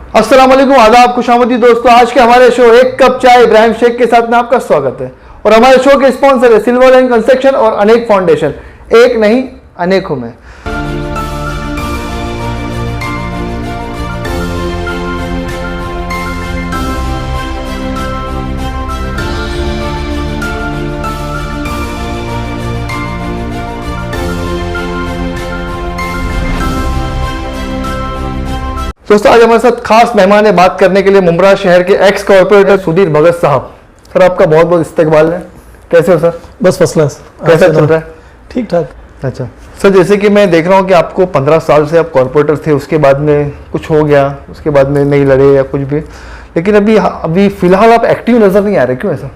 अस्सलाम वालेकुम, आदाब, खुशामदी दोस्तों। आज के हमारे शो एक कप चाय इब्राहिम शेख के साथ में आपका स्वागत है। और हमारे शो के स्पॉन्सर है सिल्वर लाइन कंस्ट्रक्शन और अनेक फाउंडेशन। एक नहीं अनेकों में। दोस्तों आज हमारे साथ खास मेहमान है बात करने के लिए मुंब्रा शहर के एक्स कॉर्पोरेटर सुधीर भगत साहब। सर आपका बहुत बहुत इस्तकबाल है। कैसे हो सर? बस फर्स्ट क्लास। कैसा चल रहा है? ठीक ठाक। अच्छा सर, जैसे कि मैं देख रहा हूँ कि आपको 15 साल से आप कॉर्पोरेटर थे, उसके बाद में कुछ हो गया, उसके बाद में नहीं लड़े या कुछ भी, लेकिन अभी फिलहाल आप एक्टिव नजर नहीं आ रहे, क्यों ऐसा?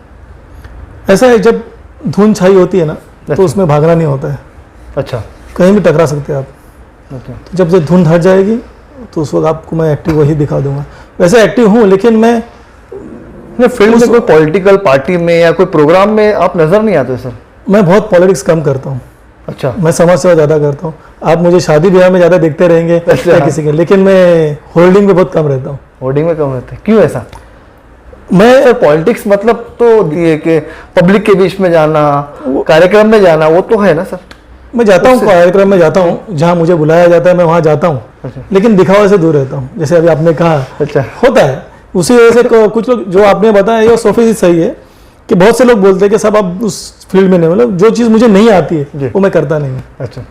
ऐसा है, जब धुन छाई होती है ना तो उसमें भागना नहीं होता है। अच्छा, कहीं भी टकरा सकते हैं आप। अच्छा। तो जब से धुन हट जाएगी तो उस वक्त आपको मैं एक्टिव वही दिखा दूंगा। वैसे एक्टिव हूँ, लेकिन मैं फील्ड में कोई पॉलिटिकल पार्टी में या कोई प्रोग्राम में आप नजर नहीं आते सर? मैं बहुत पॉलिटिक्स कम करता हूँ। अच्छा। मैं समाज सेवा ज़्यादा करता हूँ। आप मुझे शादी ब्याह में ज़्यादा देखते रहेंगे या किसी के, लेकिन मैं होल्डिंग में बहुत कम रहता हूँ। होल्डिंग में कम रहते हैं, क्यों ऐसा? मैं पॉलिटिक्स मतलब तो ये कि पब्लिक के बीच में जाना, कार्यक्रम में जाना, वो तो है ना सर? मैं जाता हूँ, कार्यक्रम में जाता हूँ, जहाँ मुझे बुलाया जाता है मैं वहाँ जाता हूँ। अच्छा। लेकिन दिखावे से दूर रहता हूँ, जैसे अभी आपने कहा। अच्छा। होता है उसी वजह से कुछ लोग, जो आपने बताया ये सोफी सही है कि बहुत से लोग बोलते हैं कि साहब आप उस फील्ड में नहीं, मतलब जो चीज़ मुझे नहीं आती है वो मैं करता नहीं हूँ। अच्छा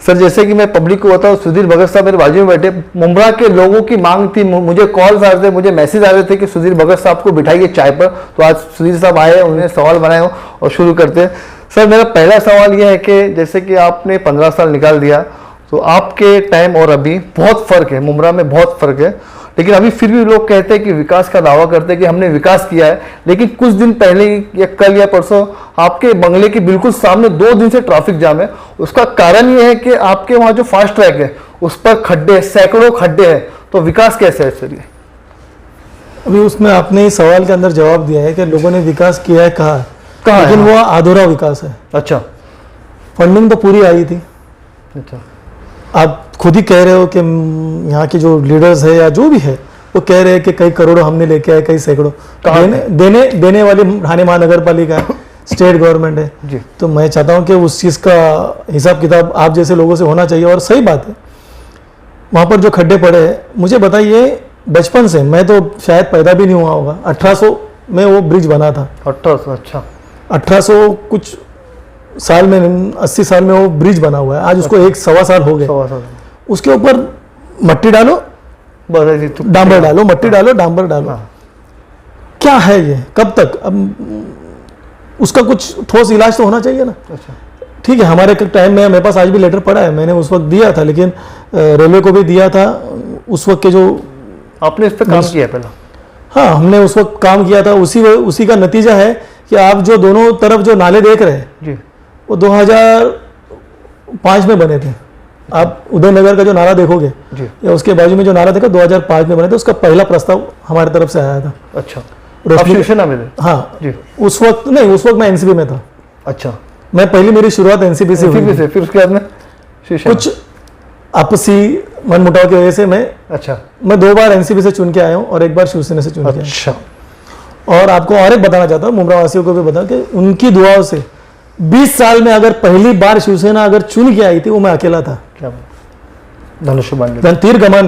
सर, जैसे कि मैं पब्लिक को बताऊँ, सुधीर भगत साहब मेरे बाजू में बैठे। मुंब्रा के लोगों की मांग थी, मुझे कॉल्स आ रहे थे, मुझे मैसेज आ रहे थे कि सुधीर भगत साहब को बिठाइए चाय पर। तो आज सुधीर साहब आए, उन्होंने सवाल बनाए हो और शुरू करते हैं। सर मेरा पहला सवाल यह है कि जैसे कि आपने 15 साल निकाल दिया, तो आपके टाइम और अभी बहुत फ़र्क है, मुंब्रा में बहुत फ़र्क है। लेकिन अभी फिर भी लोग कहते हैं कि विकास का दावा करते हैं कि हमने विकास किया है। लेकिन कुछ दिन पहले या कल या परसों आपके बंगले के बिल्कुल सामने 2 दिन से ट्रैफिक जाम है। उसका कारण यह है कि आपके वहाँ जो फास्ट ट्रैक है उस पर खड्डे, सैकड़ों खड्डे हैं। तो विकास कैसे है सर? ये अभी उसमें आपने इस सवाल के अंदर जवाब दिया है कि लोगों ने विकास किया है, कहा, लेकिन वो अधूरा विकास है। अच्छा। फंडिंग तो पूरी आई थी। अच्छा। आप खुद ही कह रहे हो कि यहाँ के जो लीडर्स है या जो भी है वो कह रहे हैं कि कई करोड़ों हमने लेके आए, कई सैकड़ों देने वाली ठाणे महानगर पालिका है, स्टेट गवर्नमेंट है जी। तो मैं चाहता हूँ कि उस चीज़ का हिसाब किताब आप जैसे लोगों से होना चाहिए। और सही बात है, वहाँ पर जो खड्डे पड़े हैं, मुझे बताइए बचपन से, मैं तो शायद पैदा भी नहीं हुआ होगा, 1800 में वो ब्रिज बना था। 1800? अच्छा। 1800 कुछ साल में, 80 साल में वो ब्रिज बना हुआ है। आज उसको 1-1.25 साल हो गए। उसके ऊपर मट्टी डालो, डांबर डालो, मट्टी डालो, डांबर डालो। क्या है ये? कब तक? अब उसका कुछ ठोस इलाज तो होना चाहिए ना। अच्छा। ठीक है, हमारे टाइम में, मेरे पास आज भी लेटर पड़ा है, मैंने उस वक्त दिया था, लेकिन रेलवे को भी दिया था। उस वक्त के जो आपने इस पर काम किया पहला? हाँ, हमने उस वक्त काम किया था। उसी का नतीजा है कि आप जो दोनों तरफ जो नाले देख रहे हैं जी, वो 2005 में बने थे। आप उदयनगर का जो नाला देखोगे जी, या उसके बाजू में जो नाला देखो 2005 में बने थे। उसका पहला प्रस्ताव हमारी तरफ से आया था। अच्छा। शिवसेना में? हाँ जी। उस वक्त नहीं, उस वक्त मैं एनसीपी में था। अच्छा। मैं पहली मेरी शुरुआत एनसीपी से हुई, फिर उसके बाद में कुछ आपसी मनमुटाव की वजह से मैं 2 बार एनसीपी से चुन के आया हूँ और 1 बार शिवसेना से चुन के आया। अच्छा। और आपको और एक बताना चाहता हूँ, मुंब्रा वासियों को भी बता कि उनकी दुआओं से 20 साल में अगर पहली बार शिवसेना अगर चुन के आई थी, वो मैं अकेला था। क्या? धनुष्यबाण तीर कमान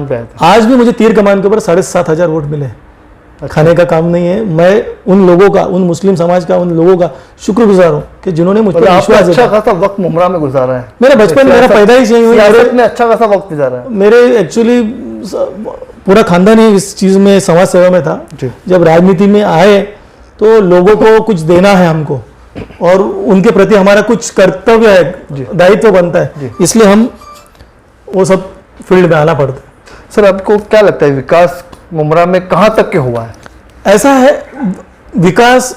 पे आया था। आज भी मुझे तीर कमान के ऊपर 7,500 वोट मिले। अच्छा। खाने का काम नहीं है। मैं उन लोगों का, उन मुस्लिम समाज का, उन लोगों का शुक्रगुजार हूँ कि जिन्होंने मुझ पर विश्वास। अच्छा खासा वक्त मुंब्रा में गुजारा है। मेरा बचपन, मेरा पैदा ही चाहिए में अच्छा खासा वक्त गुजारा है। मेरे एक्चुअली पूरा खानदान ही इस चीज में, समाज सेवा में था। जब राजनीति में आए तो लोगों को कुछ देना है हमको, और उनके प्रति हमारा कुछ कर्तव्य है, दायित्व बनता है, इसलिए हम वो सब फील्ड में आना पड़ता है। सर आपको क्या लगता है विकास मुंब्रा में कहाँ तक के हुआ है? ऐसा है, विकास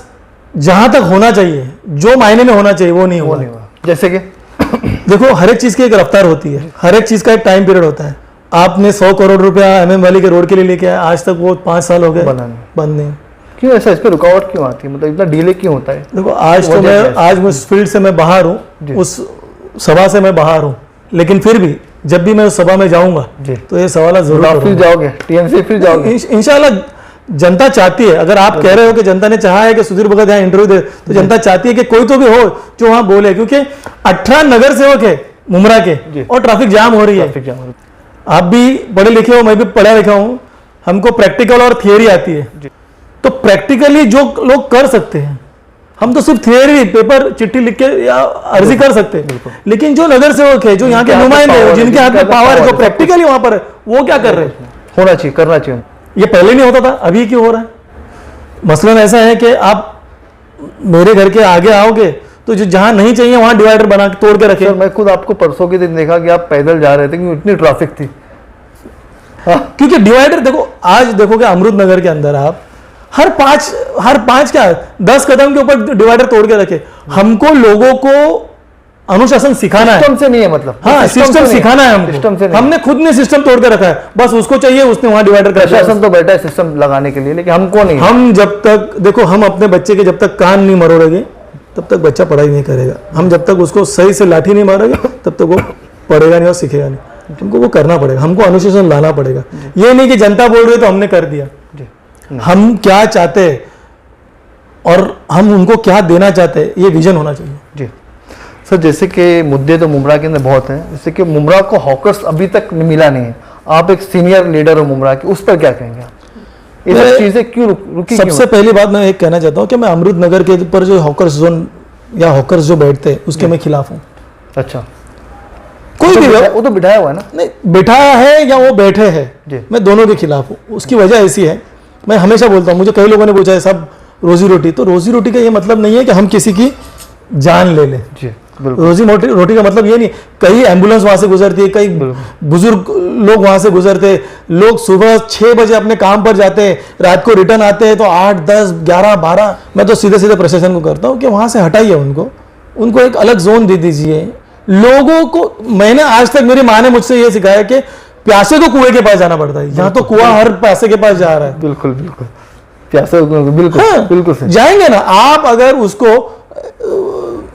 जहां तक होना चाहिए, जो मायने में होना चाहिए, वो नहीं हुआ। जैसे कि देखो, हर एक चीज की एक रफ्तार होती है, हर एक चीज का एक टाइम पीरियड होता है। आपने 100 करोड़ रुपया MM वाली के रोड के लिए लेके आया, आज तक वो 5 साल हो गए बंद नहीं। क्यों ऐसा? इस पे रुकावट क्यों आती है? मतलब इतना डिले क्यों होता है? देखो, आज मैं उस फील्ड से मैं बाहर हूँ, उस सभा से मैं बाहर हूँ, लेकिन फिर भी जब भी मैं उस सभा में जाऊंगा जी। तो ये सवाल जरूर आप फिर करूंगा। जाओगे टीएमसी, फिर जाओगे? इंशाल्लाह जनता चाहती है, अगर आप कह रहे हो कि जनता ने चाहा है कि सुधीर भगत यहाँ इंटरव्यू दे, तो जनता चाहती है कि कोई तो भी हो जो वहां बोले, क्योंकि 18 नगर सेवक है मुमरा जी। के और ट्रैफिक जाम हो रही है। ट्रैफिक जाम हो रही है। आप भी पढ़े लिखे हो, मैं भी पढ़ा लिखा हूं, हमको प्रैक्टिकल और थियरी आती है। जी। तो प्रैक्टिकली जो लोग कर सकते हैं, हम तो सिर्फ थियरी पेपर चिट्ठी लिख के या अर्जी कर सकते हैं, लेकिन जो नगर सेवक है, जो यहाँ के जिनके हाथ में नुमाइंदे power हैं, है, जिनके हाथ में जिनके हाथ में पावर है, power जो है, प्रैक्टिकली वहां पर है, वो क्या कर रहे हैं? होना चाहिए, करना चाहिए। ये पहले नहीं होता था, अभी क्यों हो रहा है? मसलन ऐसा है कि आप मेरे घर के आगे आओगे तो जो जहां नहीं चाहिए वहां डिवाइडर बना के तोड़ के रखे। सर मैं खुद आपको परसों के दिन देखा कि आप पैदल जा रहे थे क्योंकि इतनी ट्रैफिक थी। क्योंकि डिवाइडर देखो, आज देखोगे अमृत नगर के अंदर आप हर पांच क्या 10 कदम के ऊपर डिवाइडर तोड़ के रखे। हमको लोगों को अनुशासन सिखाना है, सिस्टम से नहीं है, मतलब हाँ सिस्टम सिखाना है हमको। सिस्टम से नहीं। हमने खुद ने सिस्टम तोड़ के रखा है, बस उसको चाहिए, उसने वहां डिवाइडर कर दिया। प्रशासन तो बैठा है सिस्टम लगाने के लिए, लेकिन हमको नहीं। हम जब तक देखो, हम अपने बच्चे के जब तक कान नहीं मरोड़ेंगे तब तक बच्चा पढ़ाई नहीं करेगा। हम जब तक उसको सही से लाठी नहीं मारेंगे तब तक वो पढ़ेगा नहीं और सीखेगा नहीं। हमको वो करना पड़ेगा, हमको अनुशासन लाना पड़ेगा। ये नहीं कि जनता बोल रही है तो हमने कर दिया। हम क्या चाहते हैं और हम उनको क्या देना चाहते हैं, ये विजन होना चाहिए। जी सर, जैसे कि मुद्दे तो मुमरा के अंदर बहुत हैं, जैसे कि मुमरा को हॉकर्स अभी तक मिला नहीं है। आप एक सीनियर लीडर हो मुमरा के, उस पर क्या कहेंगे आप? ये सब चीजें क्यों रुकी? सबसे पहली बात मैं एक कहना चाहता हूँ कि मैं अमृत नगर के ऊपर जो हॉकर्स जोन या हॉकर्स जो बैठते हैं उसके मैं खिलाफ हूँ। अच्छा, कोई भी वो तो बिठाया हुआ है ना? नहीं, बिठाया है या वो बैठे जी। हैं, मैं दोनों के खिलाफ हूँ। उसकी वजह ऐसी है, मैं हमेशा बोलता हूँ, मुझे कई लोगों ने पूछा है सब रोजी रोटी, तो रोजी रोटी का ये मतलब नहीं है कि हम किसी की जान ले लें। जी बिल्कुल। रोजी रोटी का मतलब ये नहीं, कई एम्बुलेंस वहां से गुजरती है, कई बुजुर्ग लोग वहां से गुजरते हैं, लोग सुबह 6 बजे अपने काम पर जाते हैं, रात को रिटर्न आते हैं तो 8, 10, 11, 12। मैं तो सीधे सीधे प्रशासन को करता हूँ कि वहां से हटाइए उनको एक अलग जोन दे दीजिए लोगों को। मैंने आज तक, मेरी माँ ने मुझसे ये सिखाया कि प्यासे को कुएं के पास जाना पड़ता है, यहाँ तो कुआं हर प्यासे के पास जा रहा है। बिल्कुल बिल्कुल, प्यासे बिल्कुल। हाँ, बिल्कुल सही। जाएंगे ना आप, अगर उसको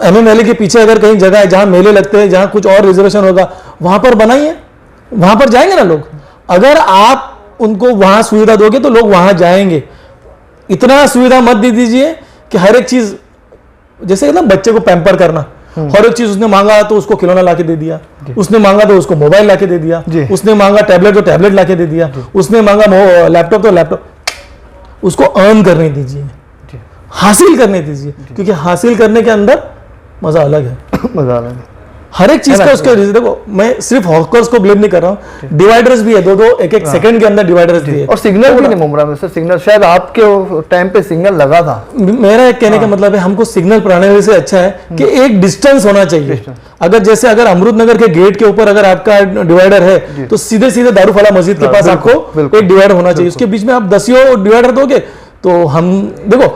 MMLA के पीछे अगर कहीं जगह है जहां मेले लगते हैं, जहां कुछ और रिजर्वेशन होगा, वहां पर बनाइए, वहां पर जाएंगे ना लोग। अगर आप उनको वहां सुविधा दोगे तो लोग वहां जाएंगे। इतना सुविधा मत दे दीजिए कि हर एक चीज, जैसे ना बच्चे को पैम्पर करना, हर एक चीज उसने मांगा तो उसको खिलौना लाके दे दिया, उसने मांगा तो उसको मोबाइल लाके दे दिया, उसने मांगा टैबलेट तो टैबलेट लाके दे दिया, उसने मांगा लैपटॉप तो लैपटॉप। उसको अर्न करने दीजिए, हासिल करने दीजिए, क्योंकि हासिल करने के अंदर मजा अलग है। मजा अलग है। हर एक चीज का उसका देखो, मैं सिर्फ हॉकर्स को ब्लेम नहीं कर रहा हूँ, डिवाइडर्स भी है, दो एक सेकंड के अंदर डिवाइडर्स भी है। और सिग्नल भी नहीं मुमरा में सर, सिग्नल शायद आपके टाइम पे सिग्नल लगा था। मेरा एक कहने का मतलब है, हमको सिग्नल प्रणाली से अच्छा है कि एक डिस्टेंस होना चाहिए। अगर अमृत नगर के गेट के ऊपर अगर आपका डिवाइडर है तो सीधे सीधे दारूफाला मस्जिद के पास आपको एक डिवाइडर होना चाहिए। उसके बीच में आप 10 डिवाइडर दोगे तो हम देखो,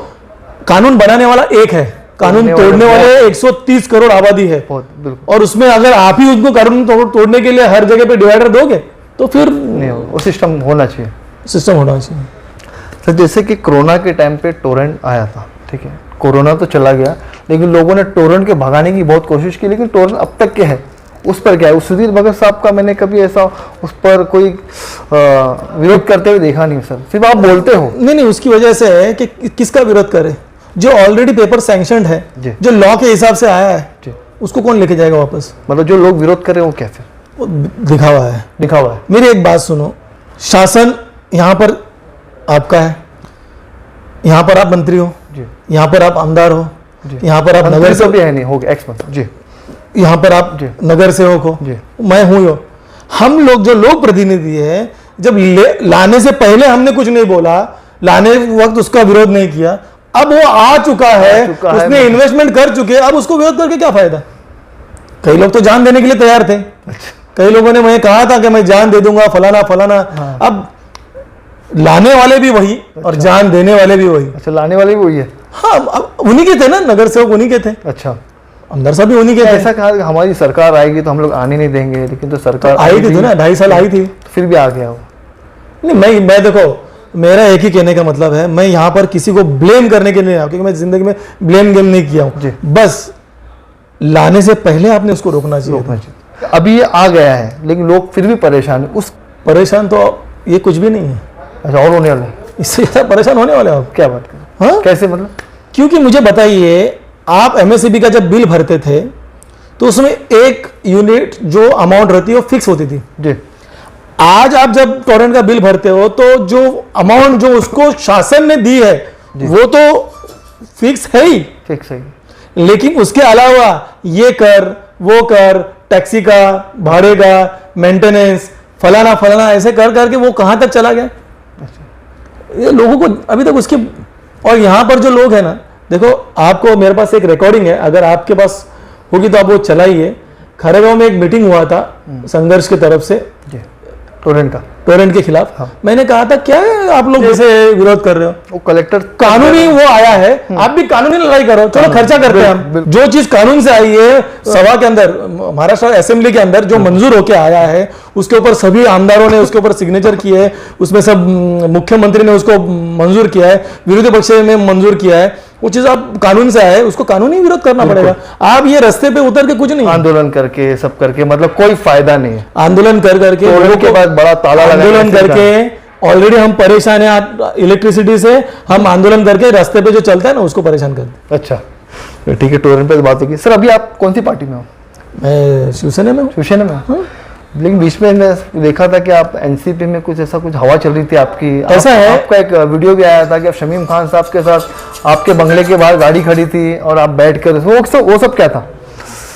कानून बनाने वाला एक है, कानून तोड़ने वाले 130 करोड़ आबादी है, और उसमें अगर आप ही उनको कानून तोड़ने के लिए हर जगह पे डिवाइडर दोगे तो फिर नहीं होगा। वो सिस्टम होना चाहिए, सिस्टम होना चाहिए। सर जैसे कि कोरोना के टाइम पे टोरेंट आया था, ठीक है, कोरोना तो चला गया, लेकिन लोगों ने टोरेंट के भगाने की बहुत कोशिश की, लेकिन टोरेंट अब तक क्या है, उस पर क्या है? उस सुधीर भगत साहब का मैंने कभी ऐसा उस पर कोई विरोध करते हुए देखा नहीं सर, सिर्फ आप बोलते हो। नहीं, उसकी वजह से है कि किसका विरोध करे? जो ऑलरेडी पेपर सैंक्शनड है, जो लॉ के हिसाब से आया है, उसको कौन लेके जाएगा वापस? मतलब जो लोग विरोध कर रहे हैं वो कैसे? वो दिखा हुआ है। मेरी एक बात सुनो, शासन यहाँ पर आपका है, यहाँ पर आप मंत्री हो, यहाँ पर आप आमदार हो, यहाँ पर आप नगर से भी है नहीं हो गया एक्स मंत्री जी, यहाँ पर आप नगर सेवक हो, मैं हूँ। हम लोग जो लोक प्रतिनिधि है, जब लाने से पहले हमने कुछ नहीं बोला, लाने वक्त उसका विरोध नहीं किया, अब वो आ चुका है, उसने इन्वेस्टमेंट कर चुके, अब उसको विरोध करके क्या फायदा? कई लोग तो जान देने के लिए तैयार थे, कई लोगों ने मुझे कहा था कि मैं जान दे दूंगा फलाना फलाना। अब लाने वाले भी वही और जान देने वाले भी वही। अच्छा, लाने वाले भी वही है? हाँ, अब उन्हीं के थे ना, नगर सेवक उन्हीं के थे। अच्छा, अंदर से भी उन्हीं के थे। ऐसा कहा कि हमारी सरकार आएगी तो हम लोग आने नहीं देंगे, लेकिन तो सरकार आई थी ना, 2.5 साल आई थी, फिर भी आ गया वो। नहीं, मैं देखो, मेरा एक ही कहने का मतलब है, मैं यहाँ पर किसी को ब्लेम करने के लिए, क्योंकि मैं जिंदगी में ब्लेम गेम नहीं किया हूँ, बस लाने से पहले आपने उसको रोकना चाहिए। अभी ये आ गया है लेकिन लोग फिर भी परेशान है उस। परेशान तो ये कुछ भी नहीं है, अच्छा, और होने वाला है? इससे ज़्यादा परेशान होने वाले हो आप। क्या बात कर, हाँ, कैसे मतलब? क्योंकि मुझे बताइए, आप एमएससीबी का जब बिल भरते थे तो उसमें एक यूनिट जो अमाउंट रहती है वो फिक्स होती थी। जी। आज आप जब टोरेंट का बिल भरते हो तो जो अमाउंट जो उसको शासन ने दी है वो तो फिक्स है ही, फिक्स है। लेकिन उसके अलावा ये कर वो कर, टैक्सी का भाड़े का मेंटेनेंस फलाना फलाना ऐसे कर करके वो कहां तक चला गया। ये लोगों को अभी तक उसकी। और यहाँ पर जो लोग हैं ना, देखो आपको, मेरे पास एक रिकॉर्डिंग है, अगर आपके पास होगी तो आप वो चलाइए। खरेगांव में एक मीटिंग हुआ था संघर्ष की तरफ से टोरेंट के खिलाफ। हाँ। मैंने कहा था क्या है आप लोग जैसे विरोध कर रहे हो, वो कलेक्टर कानूनी वो आया है, आप भी कानूनी लड़ाई करो, चलो खर्चा करते हैं हम। जो चीज कानून से आई है सभा के अंदर, महाराष्ट्र असेंबली के अंदर जो मंजूर होके आया है उसके ऊपर सभी आमदारों ने उसके ऊपर सिग्नेचर किए है, उसमें सब मुख्यमंत्री ने उसको मंजूर किया है, विरोधी पक्ष ने मंजूर किया है, वो चीज आप कानून से आए उसको कानूनी विरोध करना पड़ेगा। आप ये रास्ते पे उतर के कुछ नहीं, आंदोलन करके सब करके मतलब कोई फायदा नहीं है। आंदोलन कर करके लोगों के बाद बड़ा ताला आंदोलन करके ऑलरेडी हम परेशान है इलेक्ट्रिसिटी से, हम आंदोलन करके रास्ते पे जो चलता है ना उसको परेशान करते। अच्छा ठीक है, टोरेंट पे बात होगी। सर अभी आप कौन सी पार्टी में हो? मैं शिवसेना में हूँ। शिवसेना में? हाँ? लेकिन बीच में मैं देखा था कि आप एनसीपी में कुछ ऐसा कुछ हवा चल रही थी आपकी। ऐसा है, आपका एक वीडियो भी आया था कि आप शमीम खान साहब के साथ आपके बंगले के बाहर गाड़ी खड़ी थी और आप बैठ कर वो सब क्या था?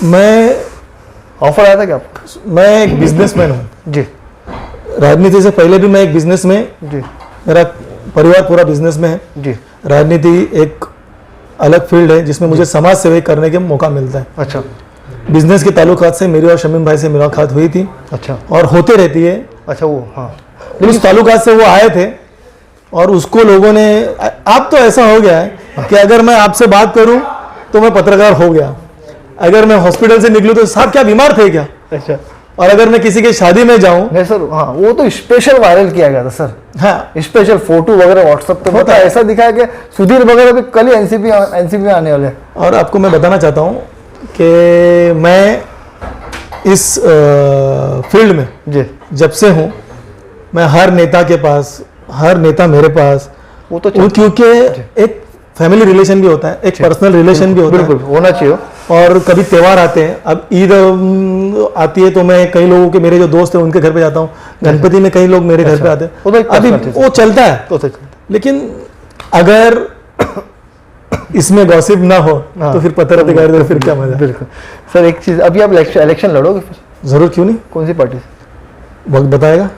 मैं ऑफर आया था क्या आपको? मैं एक बिजनेसमैन हूँ जी। राजनीति से पहले भी मैं एक बिजनेस में, जी। मेरा परिवार पूरा बिजनेस में है। जी। राजनीति एक अलग फील्ड है जिसमें मुझे समाज सेवा करने का मौका मिलता है। अच्छा। बिजनेस के ताल्लुकात से मेरी और शमीम भाई से मुलाकात हुई थी। अच्छा। और होते रहती है। अच्छा वो, हाँ, उस ताल्लुकात से वो आए थे और उसको लोगों ने, अब तो ऐसा हो गया है कि अगर मैं आपसे बात करूं तो मैं पत्रकार हो गया, अगर मैं हॉस्पिटल से निकलूं तो साहब क्या बीमार थे क्या। अच्छा। और अगर मैं किसी की शादी में जाऊं, नहीं सर, हाँ वो तो स्पेशल वायरल किया गया था सर। हाँ, स्पेशल फोटो वगैरह व्हाट्सएप पे होता है, ऐसा दिखाया कि सुधीर वगैरह भी कल ही एनसीपी में आने वाले हैं। और आपको मैं बताना चाहता हूं कि मैं इस फील्ड में जी जब से हूं, मैं हर नेता के पास, हर नेता मेरे पास, वो तो क्योंकि एक फैमिली रिलेशन भी होता है, एक पर्सनल रिलेशन भी होता है, बिल्कुल होना चाहिए। और कभी त्योहार आते हैं, अब ईद आती है तो मैं कई लोगों के, मेरे जो दोस्त हैं उनके घर पे जाता हूँ, गणपति में कई लोग मेरे घर पे आते हैं, अभी वो चलता है। लेकिन अगर इसमें गॉसिप ना हो तो फिर पत्रकारिता तो फिर क्या मजा। बिल्कुल सर, एक चीज, अभी आप इलेक्शन लड़ोगे फिर? जरूर, क्यों नहीं। कौन सी पार्टी से? वक्त बताएगा।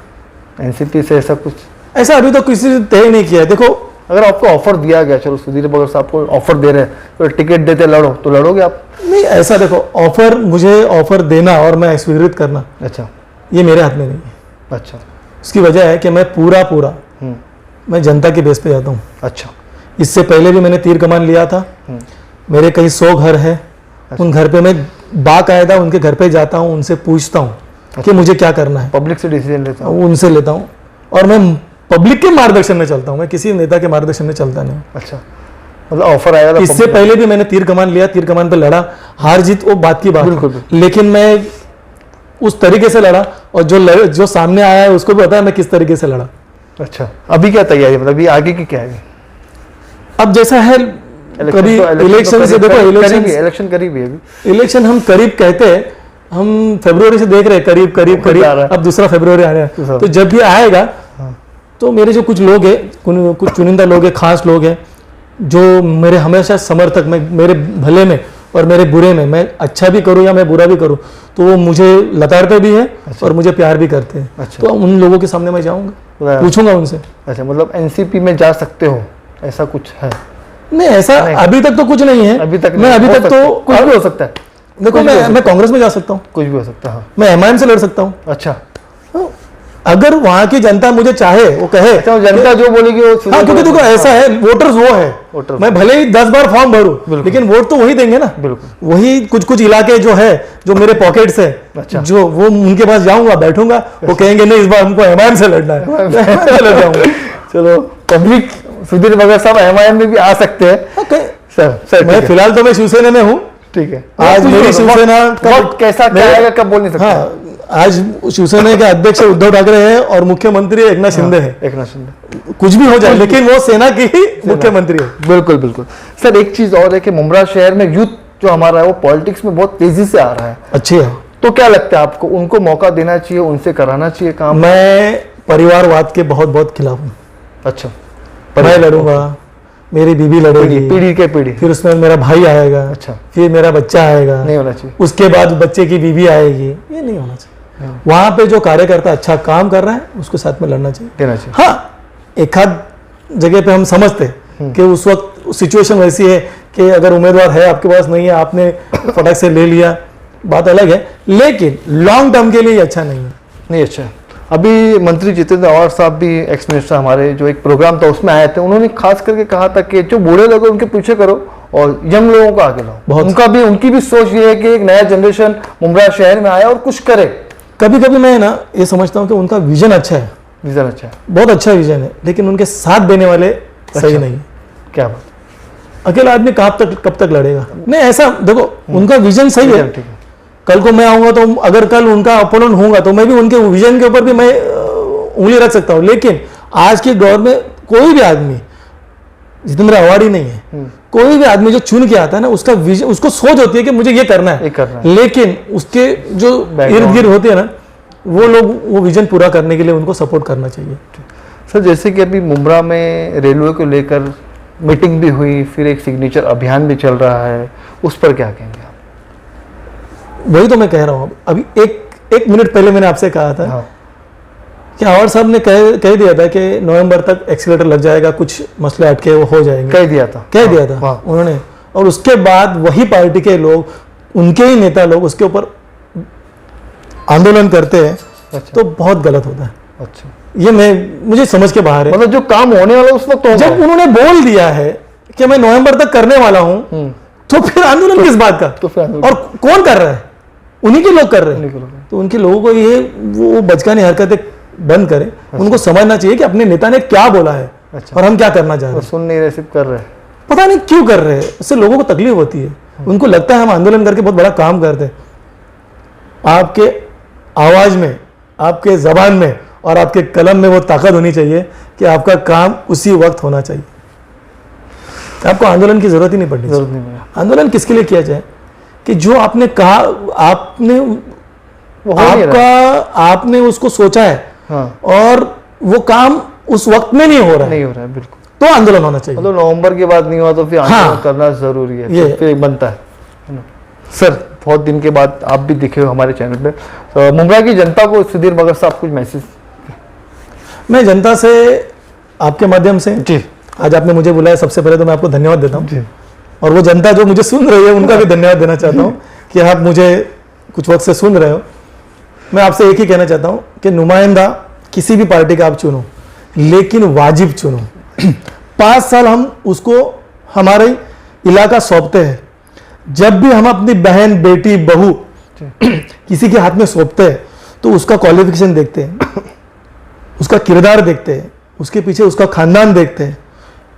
एनसीपी से ऐसा कुछ? ऐसा अभी तो किसी ने तय नहीं किया है। देखो, अगर आपको ऑफर दिया गया, चलो सुधीर बगर साहब को ऑफर दे रहे हैं तो टिकट देते लड़ो, तो लड़ोगे आप? नहीं, ऐसा देखो, ऑफर, मुझे ऑफर देना और मैं स्वीकृत करना, अच्छा, ये मेरे हाथ में नहीं है। अच्छा। उसकी वजह है कि मैं पूरा मैं जनता के बेस पे जाता हूँ। अच्छा। इससे पहले भी मैंने तीर कमान लिया था। मेरे कई 100 घर है। अच्छा। उन घर पे मैं बाकायदा उनके घर पे जाता हूँ, उनसे पूछता हूँ कि मुझे क्या करना है। पब्लिक से डिसीजन लेता हूँ? उनसे लेता हूँ और मैं पब्लिक के मार्गदर्शन में चलता हूँ, मैं किसी नेता के मार्गदर्शन में चलता नहीं। अच्छा, मतलब ऑफर आया था? इससे पहले भी मैंने तीर कमान लिया, तीर कमान पे लड़ा, हार जीत वो बात की बात, बिल्कुल। लेकिन मैं उस तरीके से लड़ा और जो सामने आया है उसको भी पता है मैं किस तरीके से लड़ा। अच्छा, अभी क्या तैयारी, मतलब अभी आगे की क्या है? अब जैसा है, कभी इलेक्शन से, देखो इलेक्शन करीब है अभी। इलेक्शन हम करीब कहते हैं, हम फरवरी से देख रहे हैं करीब करीब करीब, अब 2 फरवरी आ रहा है, तो जब भी आएगा तो मेरे जो कुछ लोग हैं, कुछ चुनिंदा लोग हैं, खास लोग हैं, जो मेरे हमेशा समर्थक, मैं मेरे भले में और मेरे बुरे में, मैं अच्छा भी करूं या मैं बुरा भी करूं, तो वो मुझे लताड़ते भी हैं। अच्छा। और मुझे प्यार भी करते हैं। अच्छा। तो उन लोगों के सामने मैं जाऊंगा, पूछूंगा उनसे। अच्छा, मतलब एनसीपी में जा सकते हो, ऐसा कुछ है? नहीं, ऐसा नहीं। अभी तक तो कुछ नहीं है। अभी तक मैं, अभी तक तो कुछ भी हो सकता है। देखो, मैं कांग्रेस में जा सकता हूँ, कुछ भी हो सकता है। मैं एमआईएम से लड़ सकता हूँ। अच्छा, अगर वहां की जनता मुझे चाहे, वो कहे। अच्छा, जनता जो बोलेगी वो। हाँ, क्योंकि देखो ऐसा है, वोटर्स वो है, मैं भले ही 10 बार फॉर्म भरूं, लेकिन वोट तो वही देंगे ना। बिल्कुल। वही कुछ इलाके जो है, जो मेरे पॉकेट से, अच्छा, जो वो उनके पास जाऊंगा, बैठूंगा, वो कहेंगे नहीं इस बार हमको एमआईएम से लड़ना है, लड़ जाऊंगा। चलो, पब्लिक सुधीर बगर साहब एमआईएम में भी आ सकते हैं। सर मैं फिलहाल तो मैं शिवसेना में हूँ, ठीक है, आज मेरी शिवसेना वक्त कैसा क्या आएगा कब बोल नहीं सकते। हाँ, आज शिवसेना के अध्यक्ष उद्धव ठाकरे हैं और मुख्यमंत्री एकनाथ शिंदे हैं। एक नाथ शिंदे, कुछ भी हो जाए लेकिन वो सेना की ही मुख्यमंत्री है। बिल्कुल बिल्कुल। सर एक चीज और है कि मुंब्रा शहर में यूथ जो हमारा है वो पॉलिटिक्स में बहुत तेजी से आ रहा है, अच्छी है। तो क्या लगता है आपको उनको मौका देना चाहिए, उनसे कराना चाहिए काम? मैं परिवारवाद के बहुत बहुत खिलाफ हूँ। अच्छा, मैं लड़ूंगा, मेरी बीवी लड़ेगी, पीढ़ी के पीढ़ी, फिर उसमें मेरा भाई आएगा, अच्छा, फिर मेरा बच्चा आएगा, नहीं होना चाहिए। उसके बाद बच्चे की बीवी आएगी, ये नहीं होना चाहिए। वहां पे जो कार्यकर्ता अच्छा काम कर रहा है उसको साथ में लड़ना चाहिए, देना चाहिए। हाँ, एक आध जगह पे हम समझते हैं कि उस वक्त सिचुएशन वैसी है कि अगर उम्मीदवार है आपके पास नहीं है, आपने फटाक से ले लिया, बात अलग है, लेकिन लॉन्ग टर्म के लिए ये अच्छा नहीं है। नहीं अच्छा। अभी मंत्री जितेंद्र आवाड़ साहब भी एक्स मिनिस्टर हमारे जो एक प्रोग्राम था उसमें आए थे, उन्होंने खास करके कहा था कि जो बूढ़े लोग हैं उनके पीछे करो और यंग लोगों को आगे लाओ। उनकी भी सोच ये है कि एक नया जनरेशन मुंब्रा शहर में आया और कुछ करे। कभी कभी मैं ना ये समझता हूँ कि उनका विजन अच्छा है, विजन अच्छा है, बहुत अच्छा विजन है, लेकिन उनके साथ देने वाले सही नहीं है। क्या बात, अकेला आदमी कब तक लड़ेगा? नहीं, ऐसा देखो, उनका विजन सही है। ठीक है, कल को मैं आऊंगा तो अगर कल उनका अपोनेंट होऊंगा तो मैं भी उनके विजन के ऊपर भी मैं उंगली रख सकता हूं, लेकिन आज के दौर में कोई भी आदमी, जितेंद्र आवाड़ ही नहीं है, कोई भी आदमी जो चुन के आता है ना, उसका विजन, उसको सोच होती है कि मुझे ये करना है, लेकिन उसके जो इर्द गिर्द होते हैं ना, वो लोग वो विजन पूरा करने के लिए उनको सपोर्ट करना चाहिए। सर जैसे कि अभी मुंब्रा में रेलवे को लेकर मीटिंग भी हुई, फिर एक सिग्नेचर अभियान भी चल रहा है, उस पर क्या कहेंगे आप? वही तो मैं कह रहा हूँ, अभी एक मिनट पहले मैंने आपसे कहा था कि आवाड़ साहब ने कह दिया था कि नवंबर तक एक्सीलेटर लग जाएगा, कुछ मसले अटके वो हो जाएंगे, कह दिया था उन्होंने, और उसके बाद वही पार्टी के लोग, उनके ही नेता लोग उसके ऊपर आंदोलन करते हैं। अच्छा। तो बहुत गलत होता है। अच्छा, ये मुझे समझ के बाहर है। मतलब जो काम होने वाला उस वक्त जब उन्होंने बोल दिया है कि मैं नवंबर तक करने वाला हूं, तो फिर आंदोलन किस बात का? तो और कौन कर रहा है? उन्हीं के लोग कर रहे हैं। तो उनके लोगों को ये वो बचकानी हरकतें बंद करें। अच्छा। उनको समझना चाहिए कि अपने नेता ने क्या बोला है। अच्छा। और हम क्या करना चाह रहे हैं। सुन नहीं रहे, सिर्फ कर रहे हैं, पता नहीं क्यों कर रहे हैं। इससे लोगों को तकलीफ होती है। उनको लगता है हम आंदोलन करके बहुत बड़ा काम करते हैं। आपके आवाज में, आपके जबान में और आपके कलम में वो ताकत होनी चाहिए कि आपका काम उसी वक्त होना चाहिए। आपको आंदोलन की जरूरत ही नहीं पड़नी चाहिए। आंदोलन किसके लिए किया जाए कि जो आपने कहा, आपने उसको सोचा है। हाँ। और वो काम उस वक्त में नहीं हो रहा है बिल्कुल, तो आंदोलन होना चाहिए। मतलब नवंबर के बाद नहीं हुआ तो फिर आंदोलन करना जरूरी है, ये फिर बनता है ना। सर बहुत दिन के बाद आप भी दिखे हो हमारे चैनल पे, तो मुंब्रा की जनता को सुधीर भगत साहब कुछ मैसेज? मैं जनता से आपके माध्यम से जी, आज आपने मुझे बुलाया, सबसे पहले तो मैं आपको धन्यवाद देता हूँ, और वो जनता जो मुझे सुन रही है उनका भी धन्यवाद देना चाहता हूँ कि आप मुझे कुछ वक्त से सुन रहे हो। मैं आपसे एक ही कहना चाहता हूँ कि नुमाइंदा किसी भी पार्टी का आप चुनो, लेकिन वाजिब चुनो। 5 साल हम उसको हमारे इलाका सौंपते हैं। जब भी हम अपनी बहन, बेटी, बहू किसी के हाथ में सौंपते हैं तो उसका क्वालिफिकेशन देखते हैं, उसका किरदार देखते हैं, उसके पीछे उसका खानदान देखते हैं।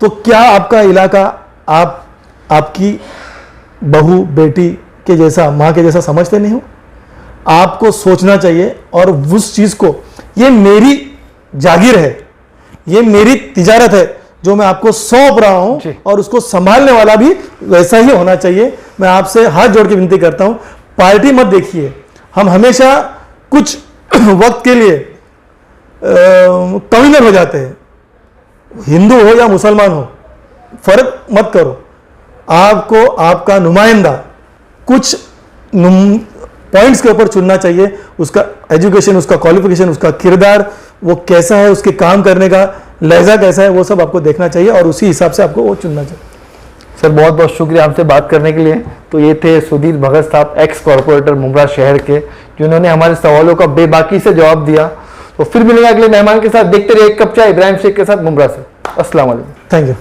तो क्या आपका इलाका आपकी बहू, बेटी के जैसा, माँ के जैसा समझते नहीं हो? आपको सोचना चाहिए और उस चीज को, ये मेरी जागीर है, ये मेरी तिजारत है जो मैं आपको सौंप रहा हूं, और उसको संभालने वाला भी वैसा ही होना चाहिए। मैं आपसे हाथ जोड़ के विनती करता हूं, पार्टी मत देखिए। हम हमेशा कुछ वक्त के लिए कम्युनल हो जाते हैं, हिंदू हो या मुसलमान हो, फर्क मत करो। आपको आपका नुमाइंदा कुछ पॉइंट्स के ऊपर चुनना चाहिए। उसका एजुकेशन, उसका क्वालिफिकेशन, उसका किरदार वो कैसा है, उसके काम करने का लहजा कैसा है, वो सब आपको देखना चाहिए और उसी हिसाब से आपको वो चुनना चाहिए। सर बहुत बहुत शुक्रिया हमसे बात करने के लिए। तो ये थे सुधीर भगत साहब, एक्स कॉर्पोरेटर मुंब्रा शहर के, जिन्होंने हमारे सवालों का बेबाकी से जवाब दिया। तो फिर मिलेंगे अगले मेहमान के साथ। देखते रहिए एक कप चाय इब्राहिम शेख के साथ मुंब्रा से। अस्सलाम वालेकुम। Thank you.